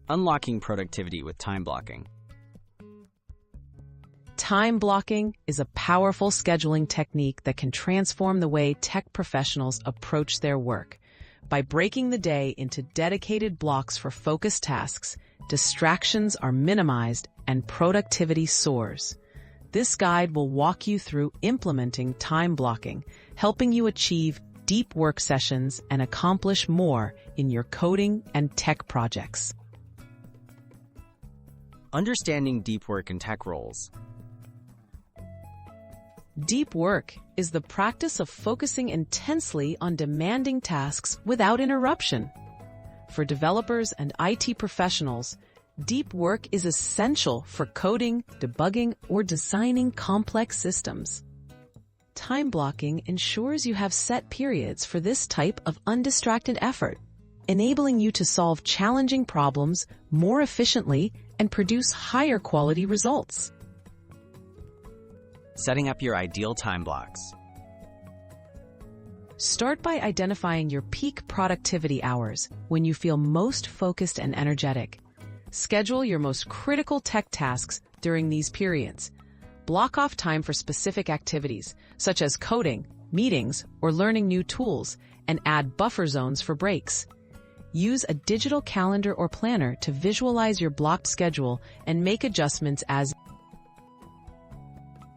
Unlocking productivity with time blocking. Time blocking is a powerful scheduling technique that can transform the way tech professionals approach their work. By breaking the day into dedicated blocks for focused tasks, distractions are minimized and productivity soars. This guide will walk you through implementing time blocking, helping you achieve deep work sessions and accomplish more in your coding and tech projects. Understanding deep work and tech roles. Deep work is the practice of focusing intensely on demanding tasks without interruption. For developers and IT professionals, deep work is essential for coding, debugging, or designing complex systems. Time blocking ensures you have set periods for this type of undistracted effort, enabling you to solve challenging problems more efficiently and produce higher quality results. Setting up your ideal time blocks. Start by identifying your peak productivity hours when you feel most focused and energetic. Schedule your most critical tech tasks during these periods. Block off time for specific activities, such as coding, meetings, or learning new tools, and add buffer zones for breaks. Use a digital calendar or planner to visualize your blocked schedule and make adjustments as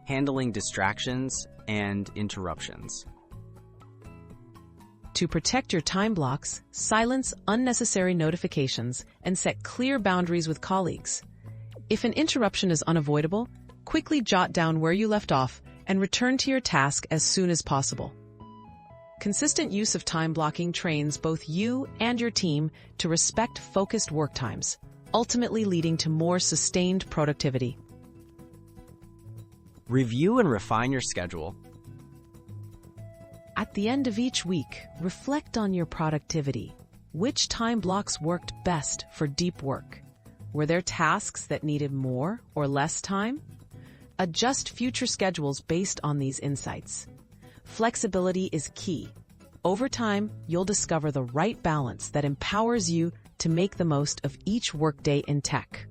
Handling distractions and interruptions. To protect your time blocks, silence unnecessary notifications and set clear boundaries with colleagues. If an interruption is unavoidable, quickly jot down where you left off and return to your task as soon as possible. Consistent use of time blocking trains both you and your team to respect focused work times, ultimately leading to more sustained productivity. Review and refine your schedule. At the end of each week, reflect on your productivity. Which time blocks worked best for deep work? Were there tasks that needed more or less time? Adjust future schedules based on these insights. Flexibility is key. Over time, you'll discover the right balance that empowers you to make the most of each workday in tech.